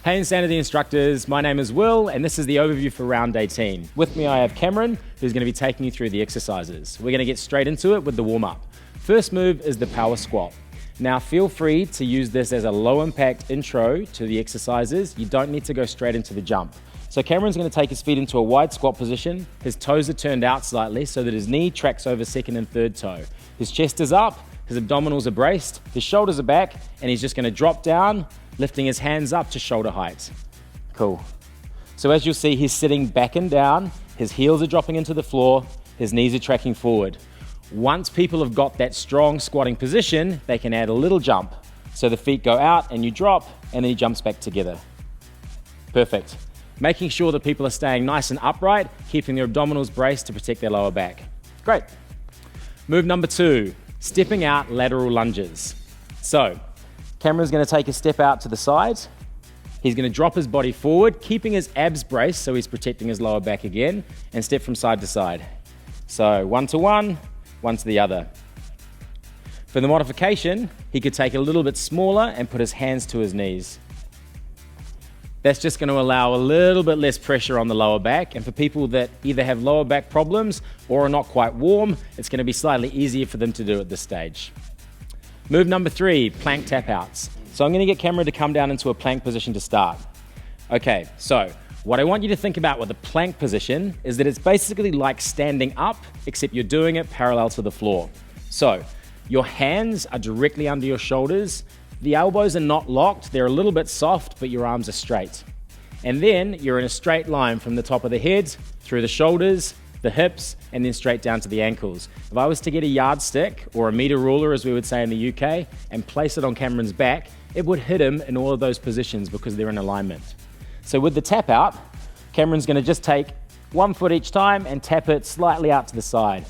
Hey Insanity instructors, my name is Will and this is the overview for round 18. With me I have Cameron, who's going to be taking you through the exercises. We're going to get straight into it with the warm-up. First move is the power squat. Now feel free to use this as a low impact intro to the exercises. You don't need to go straight into the jump. So Cameron's going to take his feet into a wide squat position. His toes are turned out slightly so that his knee tracks over second and third toe. His chest is up, his abdominals are braced, his shoulders are back, and he's just going to drop down, lifting his hands up to shoulder height. Cool. So as you'll see, he's sitting back and down, his heels are dropping into the floor, his knees are tracking forward. Once people have got that strong squatting position, they can add a little jump. So the feet go out and you drop, and then he jumps back together. Perfect. Making sure that people are staying nice and upright, keeping their abdominals braced to protect their lower back. Great. Move number 2, stepping out lateral lunges. So, Cameron's going to take a step out to the side. He's going to drop his body forward, keeping his abs braced so he's protecting his lower back again, and step from side to side. So one to one to the other. For the modification, he could take a little bit smaller and put his hands to his knees. That's just going to allow a little bit less pressure on the lower back, and for people that either have lower back problems or are not quite warm, it's going to be slightly easier for them to do at this stage. Move number 3, plank tap outs. So I'm going to get Cameron to come down into a plank position to start. Okay, so what I want you to think about with a plank position is that it's basically like standing up, except you're doing it parallel to the floor. So your hands are directly under your shoulders. The elbows are not locked. They're a little bit soft, but your arms are straight. And then you're in a straight line from the top of the head, through the shoulders, the hips, and then straight down to the ankles. If I was to get a yardstick, or a meter ruler as we would say in the UK, and place it on Cameron's back, it would hit him in all of those positions because they're in alignment. So with the tap out, Cameron's going to just take one foot each time and tap it slightly out to the side.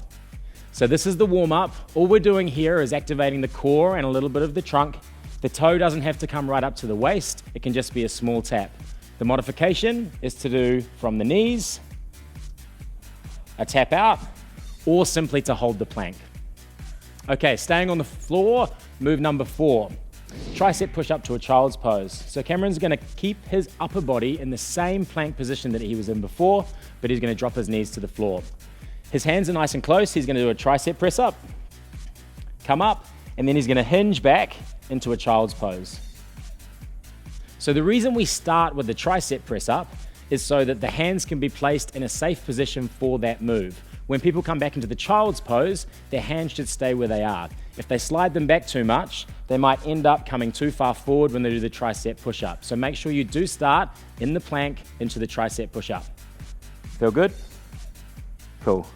So this is the warm-up. All we're doing here is activating the core and a little bit of the trunk. The toe doesn't have to come right up to the waist. It can just be a small tap. The modification is to do from the knees, a tap out, or simply to hold the plank. Okay, staying on the floor, move number 4. Tricep push up to a child's pose. So Cameron's going to keep his upper body in the same plank position that he was in before, but he's going to drop his knees to the floor. His hands are nice and close. He's going to do a tricep press up, come up, and then he's going to hinge back into a child's pose. So the reason we start with the tricep press up is so that the hands can be placed in a safe position for that move. When people come back into the child's pose, their hands should stay where they are. If they slide them back too much, they might end up coming too far forward when they do the tricep push-up. So make sure you do start in the plank into the tricep push-up. Feel good? Cool.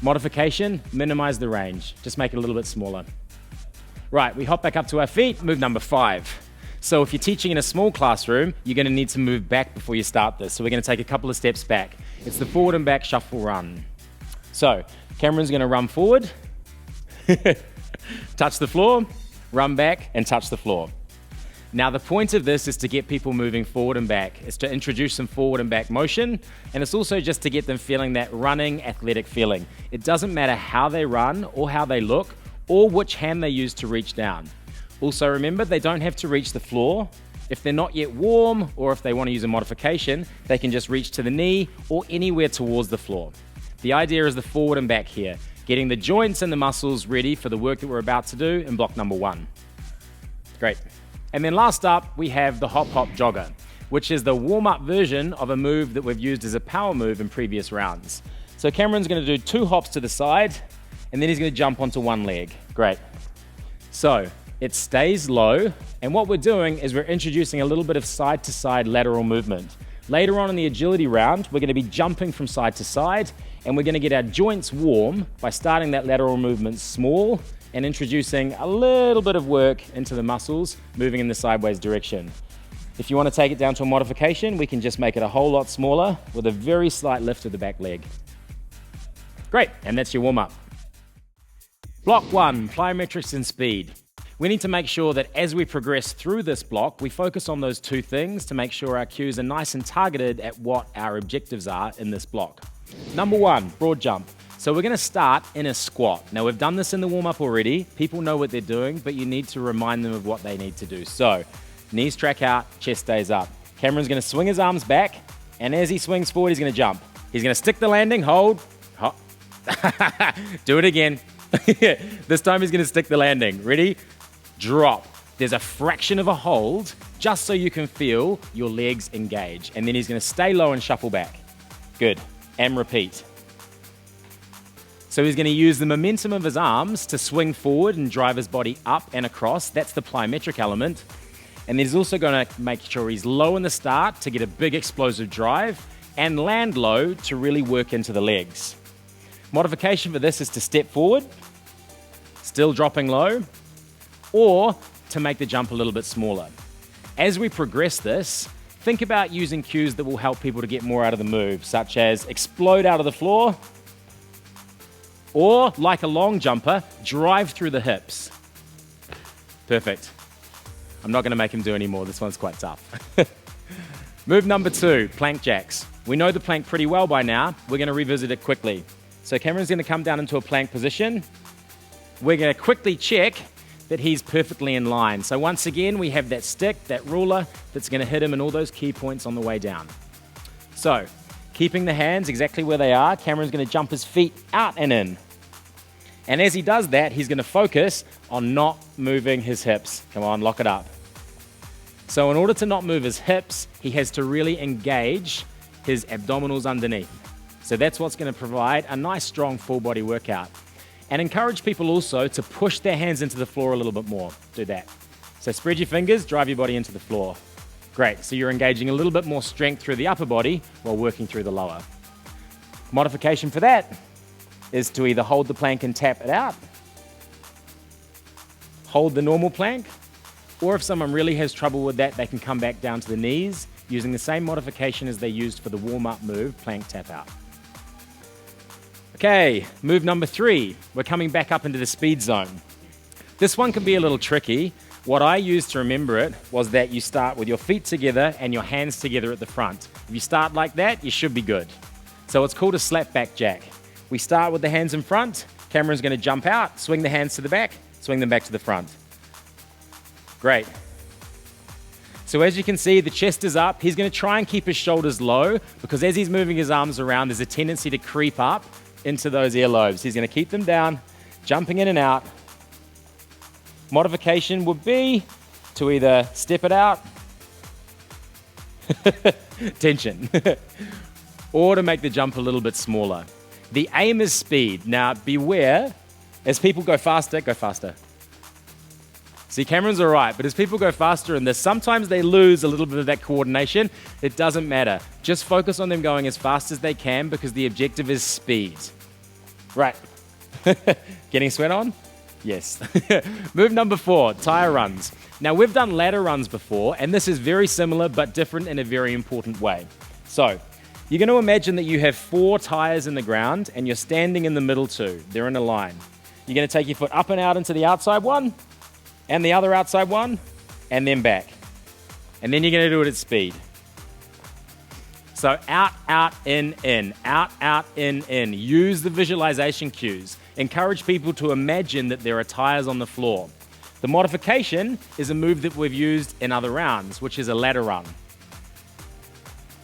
Modification, minimize the range. Just make it a little bit smaller. Right, we hop back up to our feet, move number 5. So if you're teaching in a small classroom, you're going to need to move back before you start this. So we're going to take a couple of steps back. It's the forward and back shuffle run. So Cameron's going to run forward, touch the floor, run back, and touch the floor. Now the point of this is to get people moving forward and back. It's to introduce some forward and back motion, and it's also just to get them feeling that running athletic feeling. It doesn't matter how they run or how they look or which hand they use to reach down. Also remember, they don't have to reach the floor. If they're not yet warm, or if they want to use a modification, they can just reach to the knee or anywhere towards the floor. The idea is the forward and back here, getting the joints and the muscles ready for the work that we're about to do in block number 1. Great. And then last up, we have the hop hop jogger, which is the warm-up version of a move that we've used as a power move in previous rounds. So Cameron's going to do 2 hops to the side, and then he's going to jump onto one leg. Great. So it stays low, and what we're doing is we're introducing a little bit of side-to-side lateral movement. Later on in the agility round, we're going to be jumping from side to side, and we're going to get our joints warm by starting that lateral movement small and introducing a little bit of work into the muscles, moving in the sideways direction. If you want to take it down to a modification, we can just make it a whole lot smaller with a very slight lift of the back leg. Great, and that's your warm-up. Block 1, plyometrics and speed. We need to make sure that as we progress through this block, we focus on those 2 things to make sure our cues are nice and targeted at what our objectives are in this block. Number 1, broad jump. So we're going to start in a squat. Now we've done this in the warm-up already. People know what they're doing, but you need to remind them of what they need to do. So knees track out, chest stays up. Cameron's gonna swing his arms back, and as he swings forward, he's gonna jump. He's gonna stick the landing, hold. Do it again. This time he's gonna stick the landing. Ready? Drop. There's a fraction of a hold, just so you can feel your legs engage. And then he's gonna stay low and shuffle back. Good, and repeat. So he's gonna use the momentum of his arms to swing forward and drive his body up and across. That's the plyometric element. And then he's also gonna make sure he's low in the start to get a big explosive drive and land low to really work into the legs. Modification for this is to step forward, still dropping low, or to make the jump a little bit smaller. As we progress this, think about using cues that will help people to get more out of the move, such as explode out of the floor, or like a long jumper, drive through the hips. Perfect. I'm not gonna make him do any more, this one's quite tough. Move number 2, plank jacks. We know the plank pretty well by now, we're gonna revisit it quickly. So Cameron's gonna come down into a plank position. We're gonna quickly check that he's perfectly in line. So once again, we have that stick, that ruler, that's gonna hit him in all those key points on the way down. So, keeping the hands exactly where they are, Cameron's gonna jump his feet out and in. And as he does that, he's gonna focus on not moving his hips. Come on, lock it up. So in order to not move his hips, he has to really engage his abdominals underneath. So that's what's gonna provide a nice, strong full body workout. And encourage people also to push their hands into the floor a little bit more. Do that. So spread your fingers, drive your body into the floor. Great, so you're engaging a little bit more strength through the upper body while working through the lower. Modification for that is to either hold the plank and tap it out, hold the normal plank, or if someone really has trouble with that, they can come back down to the knees using the same modification as they used for the warm-up move, plank tap out. Okay, move number 3. We're coming back up into the speed zone. This one can be a little tricky. What I used to remember it was that you start with your feet together and your hands together at the front. If you start like that, you should be good. So it's called a slap back jack. We start with the hands in front. Cameron's gonna jump out, swing the hands to the back, swing them back to the front. Great. So as you can see, the chest is up. He's gonna try and keep his shoulders low because as he's moving his arms around, there's a tendency to creep up into those earlobes. He's gonna keep them down, jumping in and out. Modification would be to either step it out, tension, or to make the jump a little bit smaller. The aim is speed. Now beware, as people go faster, go faster. See, Cameron's all right, but as people go faster in this, sometimes they lose a little bit of that coordination. It doesn't matter. Just focus on them going as fast as they can because the objective is speed. Right. Getting sweat on? Yes. Move number 4, tire runs. Now we've done ladder runs before, and this is very similar but different in a very important way. So, you're going to imagine that you have 4 tires in the ground and you're standing in the middle 2. They're in a line. You're going to take your foot up and out into the outside one, and the other outside one, and then back. And then you're going to do it at speed. So out, out, in, out, out, in. Use the visualization cues. Encourage people to imagine that there are tires on the floor. The modification is a move that we've used in other rounds, which is a ladder run.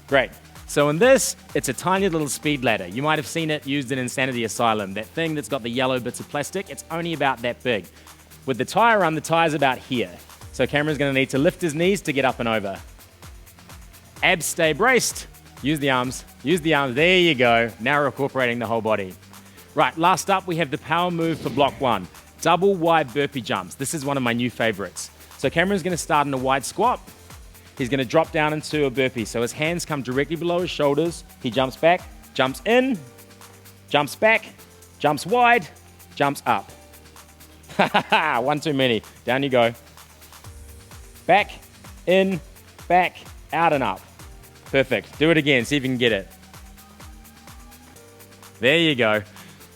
Great. So in this, it's a tiny little speed ladder. You might have seen it used in Insanity Asylum, that thing that's got the yellow bits of plastic. It's only about that big. With the tire run, the tire's about here. So Cameron's gonna need to lift his knees to get up and over. Abs stay braced. Use the arms, there you go. Now we're incorporating the whole body. Right, last up we have the power move for block 1. Double wide burpee jumps. This is one of my new favorites. So Cameron's gonna start in a wide squat. He's gonna drop down into a burpee. So his hands come directly below his shoulders. He jumps back, jumps in, jumps back, jumps wide, jumps up. One too many. Down you go. Back, in, back, out and up. Perfect. Do it again. See if you can get it. There you go.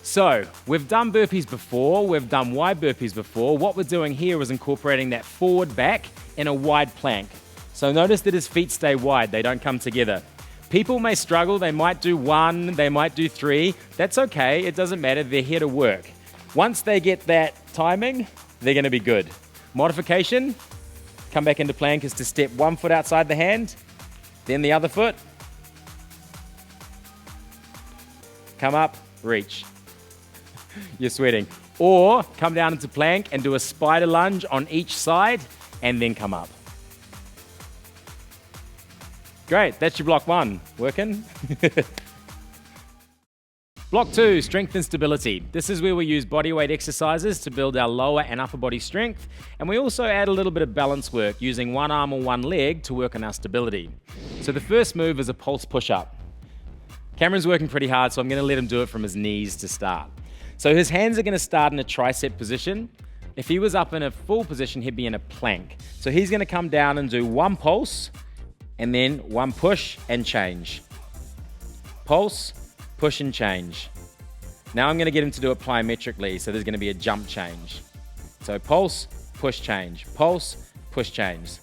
So, we've done burpees before. We've done wide burpees before. What we're doing here is incorporating that forward back in a wide plank. So notice that his feet stay wide. They don't come together. People may struggle. They might do 1. They might do 3. That's okay. It doesn't matter. They're here to work. Once they get that timing, they're going to be good. Modification, come back into plank, is to step 1 foot outside the hand Then the other foot. Come up, reach. You're sweating. Or come down into plank and do a spider lunge on each side and then come up. Great, that's your block 1. Working? Block 2, strength and stability. This is where we use bodyweight exercises to build our lower and upper body strength, and we also add a little bit of balance work using one arm or one leg to work on our stability. So the first move is a pulse push-up. Cameron's working pretty hard, so I'm going to let him do it from his knees to start. So his hands are going to start in a tricep position. If he was up in a full position, he'd be in a plank. So he's going to come down and do one pulse, and then one push and change. Pulse, push and change. Now I'm going to get him to do it plyometrically, so there's going to be a jump change. So pulse, push, change. Pulse, push, change.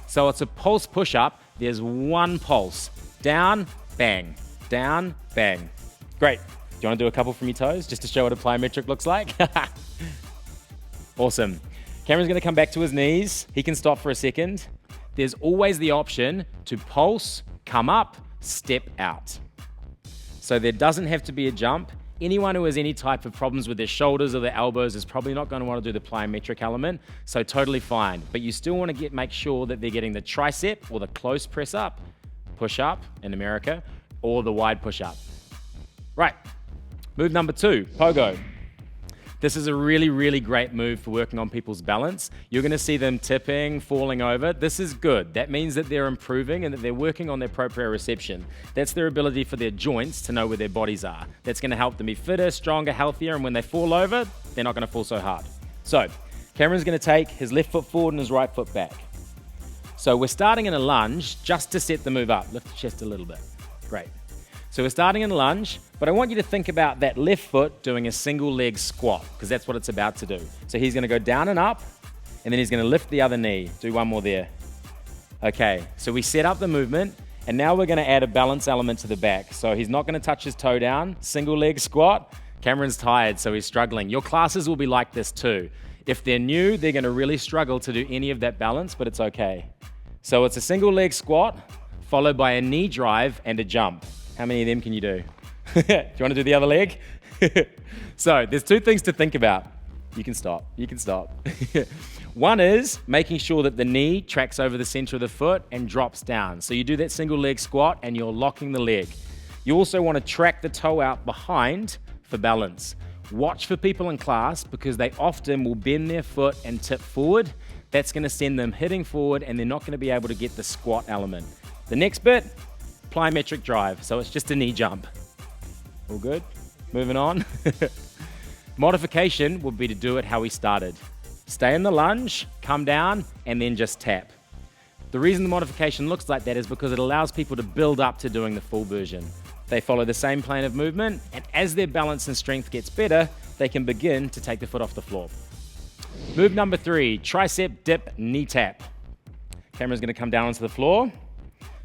So it's a pulse push-up. There's one pulse. Down, bang. Down, bang. Great. Do you want to do a couple from your toes just to show what a plyometric looks like? Awesome. Cameron's going to come back to his knees. He can stop for a second. There's always the option to pulse, come up, step out. So there doesn't have to be a jump. Anyone who has any type of problems with their shoulders or their elbows is probably not going to want to do the plyometric element, so totally fine. But you still want to make sure that they're getting the tricep or the close press up, push up in America, or the wide push up. Right, move number 2, pogo. This is a really, really great move for working on people's balance. You're going to see them tipping, falling over. This is good. That means that they're improving and that they're working on their proprioception. That's their ability for their joints to know where their bodies are. That's going to help them be fitter, stronger, healthier, and when they fall over, they're not going to fall so hard. So, Cameron's going to take his left foot forward and his right foot back. So we're starting in a lunge just to set the move up. Lift the chest a little bit. Great. So we're starting in a lunge, but I want you to think about that left foot doing a single leg squat, because that's what it's about to do. So he's going to go down and up, and then he's going to lift the other knee. Do one more there. Okay, so we set up the movement, and now we're going to add a balance element to the back. So he's not going to touch his toe down, single leg squat. Cameron's tired, so he's struggling. Your classes will be like this too. If they're new, they're going to really struggle to do any of that balance, but it's okay. So it's a single leg squat, followed by a knee drive and a jump. How many of them can you do? Do you want to do the other leg? So there's 2 things to think about. You can stop. One is making sure that the knee tracks over the center of the foot and drops down. So you do that single leg squat and you're locking the leg. You also want to track the toe out behind for balance. Watch for people in class because they often will bend their foot and tip forward. That's going to send them hitting forward and they're not going to be able to get the squat element. The next bit, plyometric drive, so it's just a knee jump. All good? Moving on. Modification would be to do it how we started. Stay in the lunge, come down, and then just tap. The reason the modification looks like that is because it allows people to build up to doing the full version. They follow the same plane of movement, and as their balance and strength gets better, they can begin to take the foot off the floor. Move number 3, tricep dip knee tap. Camera's going to come down onto the floor,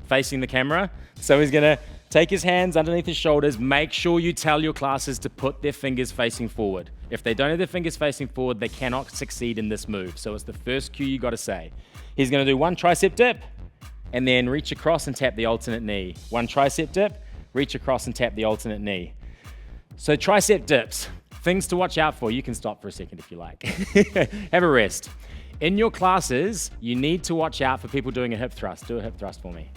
facing the camera. So he's going to take his hands underneath his shoulders. Make sure you tell your classes to put their fingers facing forward. If they don't have their fingers facing forward, they cannot succeed in this move. So it's the first cue you got to say. He's going to do one tricep dip and then reach across and tap the alternate knee. One tricep dip, reach across and tap the alternate knee. So tricep dips, things to watch out for. You can stop for a second if you like. Have a rest. In your classes, you need to watch out for people doing a hip thrust. Do a hip thrust for me.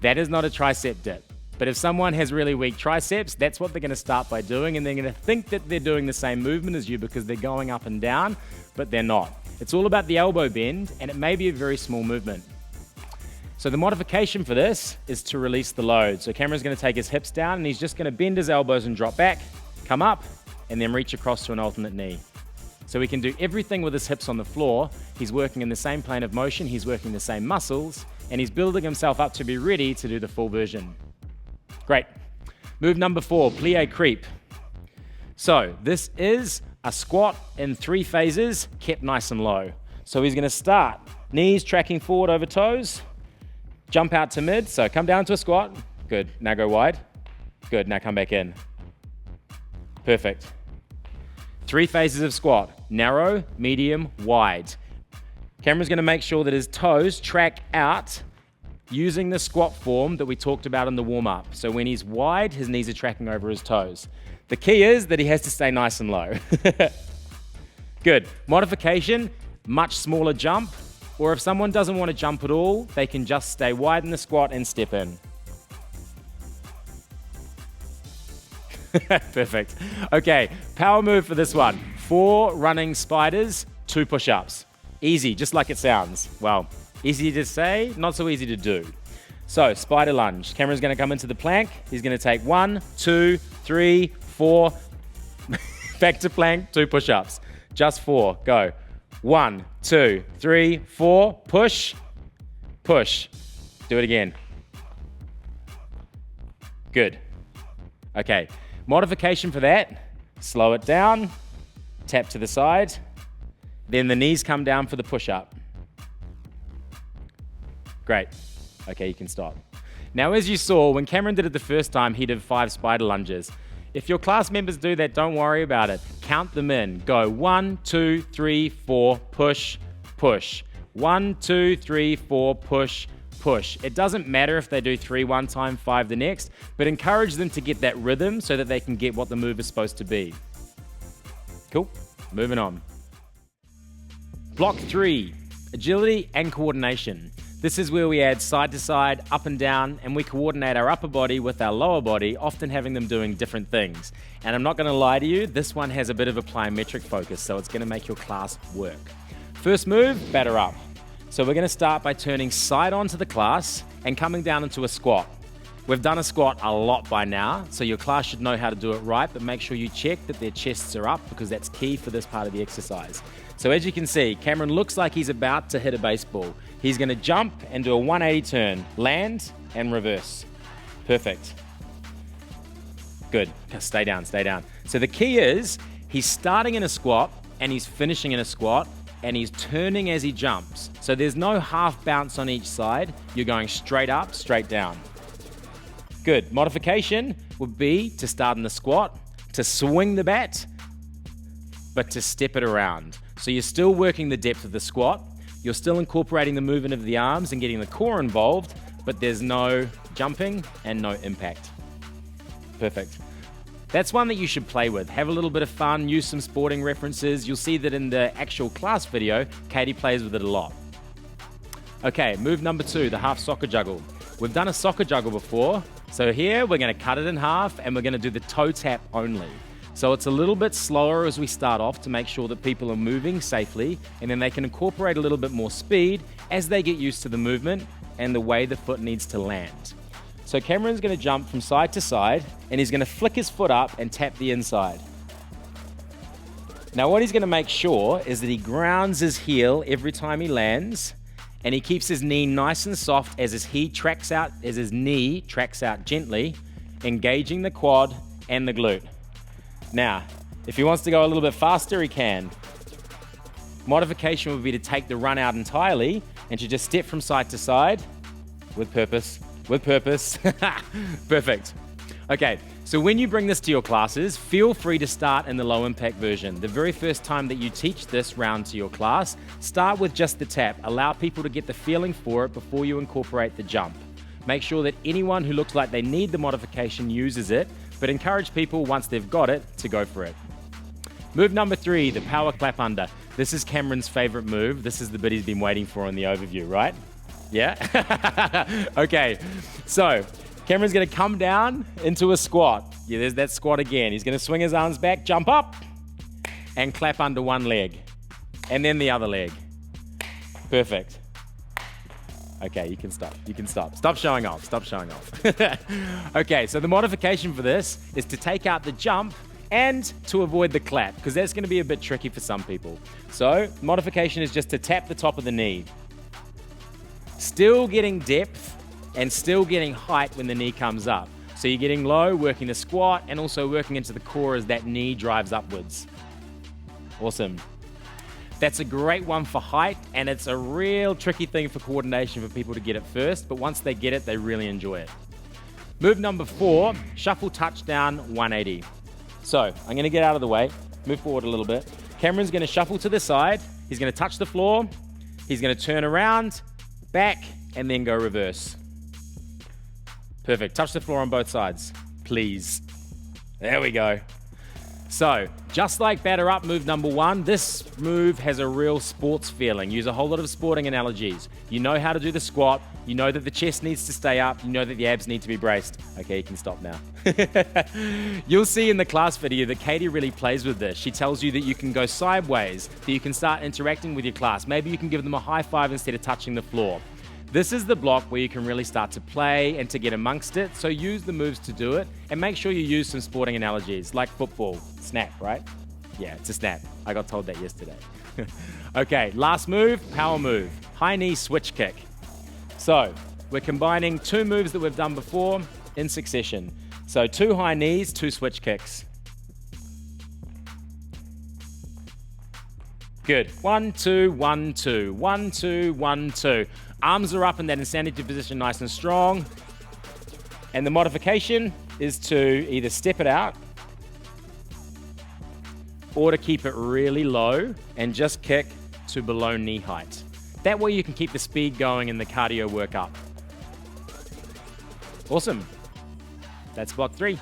That is not a tricep dip. But if someone has really weak triceps, that's what they're going to start by doing, and they're going to think that they're doing the same movement as you because they're going up and down, but they're not. It's all about the elbow bend, and it may be a very small movement. So the modification for this is to release the load. So Cameron's going to take his hips down, and he's just going to bend his elbows and drop back, come up, and then reach across to an alternate knee. So he can do everything with his hips on the floor. He's working in the same plane of motion, he's working the same muscles, and he's building himself up to be ready to do the full version. Great. Move number 4, plie creep. So this is a squat in 3 phases, kept nice and low. So he's going to start, knees tracking forward over toes, jump out to mid, so come down to a squat. Good, now go wide. Good, now come back in. Perfect. 3 phases of squat, narrow, medium, wide. Cameron's going to make sure that his toes track out using the squat form that we talked about in the warm-up. So when he's wide, his knees are tracking over his toes. The key is that he has to stay nice and low. Good. Modification, much smaller jump, or if someone doesn't want to jump at all, they can just stay wide in the squat and step in. Perfect. Okay, power move for this one. 4 running spiders, 2 push-ups. Easy, just like it sounds. Well, easy to say, not so easy to do. So, spider lunge. Cameron's going to come into the plank. He's going to take 1, 2, 3, 4. Back to plank, 2 push-ups. Just 4. Go. 1, 2, 3, 4. Push. Push. Do it again. Good. Okay. Modification for that. Slow it down. Tap to the side. Then the knees come down for the push-up. Great. Okay, you can stop. Now, as you saw, when Cameron did it the first time, he did 5 spider lunges. If your class members do that, don't worry about it. Count them in. Go 1, 2, 3, 4, push, push. 1, 2, 3, 4, push, push. It doesn't matter if they do 3 one time, 5 the next, but encourage them to get that rhythm so that they can get what the move is supposed to be. Cool. Moving on. Block 3, agility and coordination. This is where we add side to side, up and down, and we coordinate our upper body with our lower body, often having them doing different things. And I'm not going to lie to you, this one has a bit of a plyometric focus, so it's going to make your class work. First move, batter up. So we're going to start by turning side onto the class and coming down into a squat. We've done a squat a lot by now, so your class should know how to do it right, but make sure you check that their chests are up because that's key for this part of the exercise. So as you can see, Cameron looks like he's about to hit a baseball. He's going to jump and do a 180 turn, land and reverse. Perfect. Good. Stay down, stay down. So the key is he's starting in a squat and he's finishing in a squat and he's turning as he jumps. So there's no half bounce on each side. You're going straight up, straight down. Good. Modification would be to start in the squat, to swing the bat, but to step it around. So you're still working the depth of the squat, you're still incorporating the movement of the arms and getting the core involved, but there's no jumping and no impact. Perfect. That's one that you should play with. Have a little bit of fun, use some sporting references. You'll see that in the actual class video, Katie plays with it a lot. Okay, move number 2, the half soccer juggle. We've done a soccer juggle before, so here we're going to cut it in half and we're going to do the toe tap only. So it's a little bit slower as we start off to make sure that people are moving safely, and then they can incorporate a little bit more speed as they get used to the movement and the way the foot needs to land. So Cameron's going to jump from side to side and he's going to flick his foot up and tap the inside. Now what he's going to make sure is that he grounds his heel every time he lands and he keeps his knee nice and soft as his knee tracks out gently, engaging the quad and the glute. Now, if he wants to go a little bit faster, he can. Modification would be to take the run out entirely and to just step from side to side with purpose. Perfect. Okay, so when you bring this to your classes, feel free to start in the low impact version. The very first time that you teach this round to your class, start with just the tap. Allow people to get the feeling for it before you incorporate the jump. Make sure that anyone who looks like they need the modification uses it, but encourage people once they've got it to go for it. Move number 3, the power clap under. This is Cameron's favorite move. This is the bit he's been waiting for in the overview, right? Yeah? Okay, so Cameron's gonna come down into a squat. Yeah, there's that squat again. He's gonna swing his arms back, jump up, and clap under one leg, and then the other leg. Perfect. Okay, you can stop. Stop showing off. Okay, so the modification for this is to take out the jump and to avoid the clap, because that's going to be a bit tricky for some people. So, modification is just to tap the top of the knee. Still getting depth and still getting height when the knee comes up. So you're getting low, working the squat, and also working into the core as that knee drives upwards. Awesome. That's a great one for height, and it's a real tricky thing for coordination for people to get it first, but once they get it, they really enjoy it. Move number 4, shuffle touchdown 180. So I'm going to get out of the way, move forward a little bit. Cameron's going to shuffle to the side. He's going to touch the floor. He's going to turn around, back, and then go reverse. Perfect. Touch the floor on both sides, please. There we go. So, just like batter up move number 1, this move has a real sports feeling. Use a whole lot of sporting analogies. You know how to do the squat. You know that the chest needs to stay up. You know that the abs need to be braced. Okay, you can stop now. You'll see in the class video that Katie really plays with this. She tells you that you can go sideways, that you can start interacting with your class. Maybe you can give them a high five instead of touching the floor. This is the block where you can really start to play and to get amongst it, so use the moves to do it, and make sure you use some sporting analogies, like football. Snap, right? Yeah, it's a snap. I got told that yesterday. Okay, last move, power move. High knee switch kick. So, we're combining 2 moves that we've done before in succession. So 2 high knees, 2 switch kicks. Good. 1, 2, 1, 2. 1, 2, 1, 2. Arms are up in that insanity position nice and strong. And the modification is to either step it out or to keep it really low and just kick to below knee height. That way you can keep the speed going and the cardio work up. Awesome. That's block 3.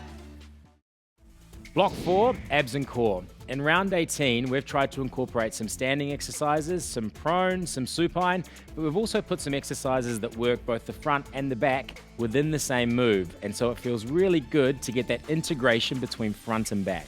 Block 4, abs and core. In round 18, we've tried to incorporate some standing exercises, some prone, some supine, but we've also put some exercises that work both the front and the back within the same move. And so it feels really good to get that integration between front and back.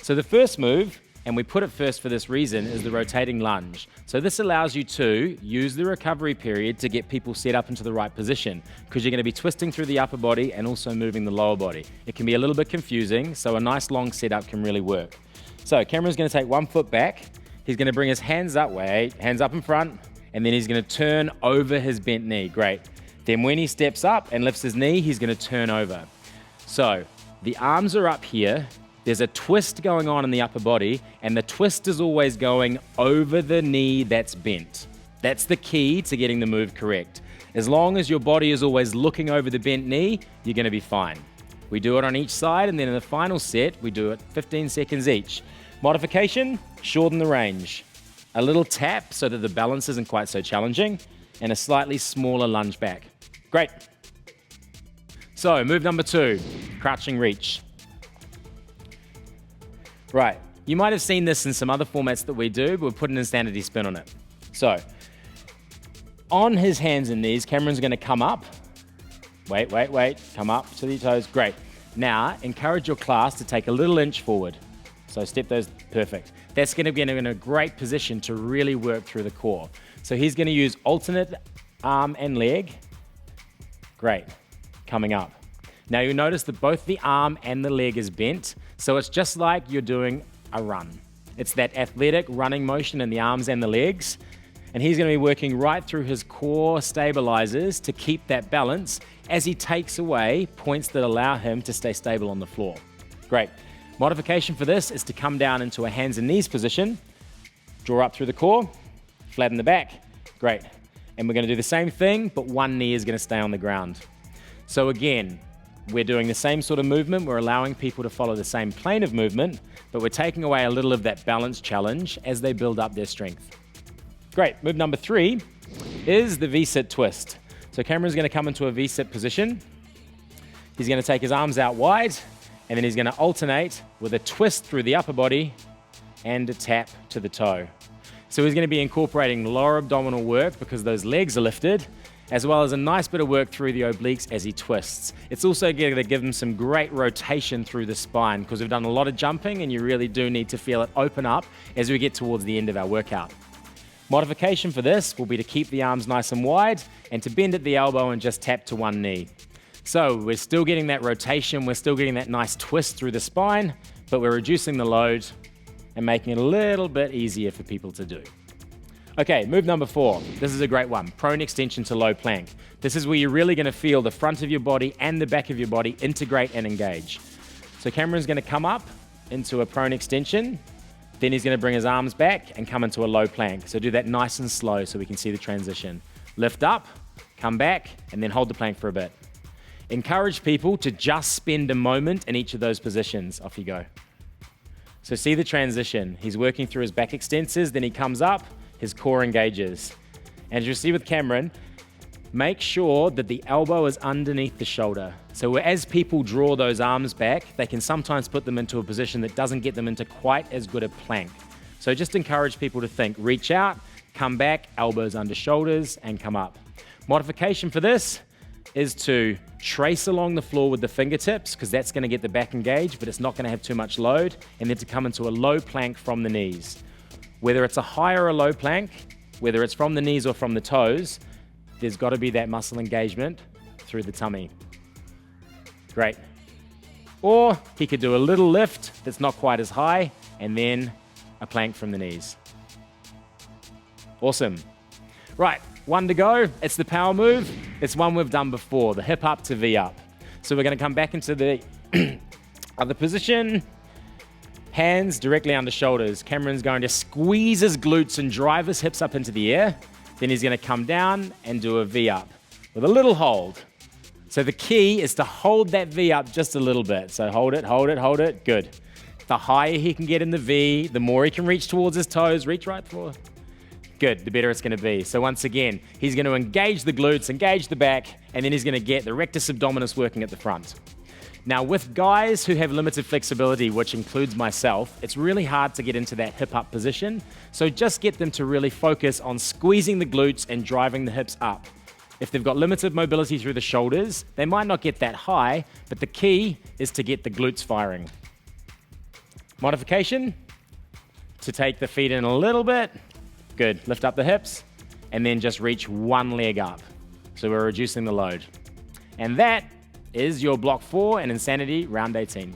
So the first move, and we put it first for this reason, is the rotating lunge. So this allows you to use the recovery period to get people set up into the right position, because you're going to be twisting through the upper body and also moving the lower body. It can be a little bit confusing, so a nice long setup can really work. So Cameron's going to take 1 foot back. He's going to bring his hands up, hands up in front, and then he's going to turn over his bent knee. Great. Then when he steps up and lifts his knee, he's going to turn over. So the arms are up here. There's a twist going on in the upper body, and the twist is always going over the knee that's bent. That's the key to getting the move correct. As long as your body is always looking over the bent knee, you're going to be fine. We do it on each side, and then in the final set, we do it 15 seconds each. Modification, shorten the range. A little tap so that the balance isn't quite so challenging, and a slightly smaller lunge back. Great. So move number 2, crouching reach. Right, you might have seen this in some other formats that we do, but we've put an insanity spin on it. So, on his hands and knees, Cameron's going to come up. Wait, come up to the toes. Great. Now, encourage your class to take a little inch forward. So step those, perfect. That's going to be in a great position to really work through the core. So he's going to use alternate arm and leg. Great, coming up. Now you'll notice that both the arm and the leg is bent, so it's just like you're doing a run. It's that athletic running motion in the arms and the legs, and he's going to be working right through his core stabilizers to keep that balance as he takes away points that allow him to stay stable on the floor. Great. Modification for this is to come down into a hands and knees position, draw up through the core, flatten the back. Great. And we're going to do the same thing, but one knee is going to stay on the ground. So again, we're doing the same sort of movement. We're allowing people to follow the same plane of movement, but we're taking away a little of that balance challenge as they build up their strength. Great. Move number 3 is the V-sit twist. So Cameron's going to come into a V-sit position. He's going to take his arms out wide, and then he's going to alternate with a twist through the upper body and a tap to the toe. So he's going to be incorporating lower abdominal work because those legs are lifted, as well as a nice bit of work through the obliques as he twists. It's also going to give him some great rotation through the spine because we've done a lot of jumping and you really do need to feel it open up as we get towards the end of our workout. Modification for this will be to keep the arms nice and wide and to bend at the elbow and just tap to one knee. So we're still getting that rotation, we're still getting that nice twist through the spine, but we're reducing the load and making it a little bit easier for people to do. Okay, move number 4. This is a great one, prone extension to low plank. This is where you're really going to feel the front of your body and the back of your body integrate and engage. So Cameron's going to come up into a prone extension, then he's going to bring his arms back and come into a low plank. So do that nice and slow so we can see the transition. Lift up, come back, and then hold the plank for a bit. Encourage people to just spend a moment in each of those positions. Off you go. So see the transition. He's working through his back extensors, then he comes up, his core engages. And as you'll see with Cameron, Make sure that the elbow is underneath the shoulder. So as people draw those arms back, they can sometimes put them into a position that doesn't get them into quite as good a plank. So just encourage people to think, reach out, come back, elbows under shoulders, and come up. Modification for this is to trace along the floor with the fingertips, because that's going to get the back engaged, but it's not going to have too much load, and then to come into a low plank from the knees. Whether it's a high or a low plank, whether it's from the knees or from the toes, there's got to be that muscle engagement through the tummy. Great. Or he could do a little lift that's not quite as high, and then a plank from the knees. Awesome. Right, one to go. It's the power move. It's one we've done before, the hip up to V up. So we're going to come back into the other position. Hands directly under shoulders. Cameron's going to squeeze his glutes and drive his hips up into the air. Then he's going to come down and do a V up with a little hold. So the key is to hold that V up just a little bit. So hold it, hold it, hold it. Good. The higher he can get in the V, the more he can reach towards his toes. Reach right forward. Good, the better it's going to be. So once again, he's going to engage the glutes, engage the back, and then he's going to get the rectus abdominis working at the front. Now with guys who have limited flexibility, which includes myself, it's really hard to get into that hip up position. So just get them to really focus on squeezing the glutes and driving the hips up. If they've got limited mobility through the shoulders, they might not get that high, but the key is to get the glutes firing. Modification, to take the feet in a little bit. Good, lift up the hips, and then just reach one leg up. So we're reducing the load. And that is your block 4 in Insanity Round 18.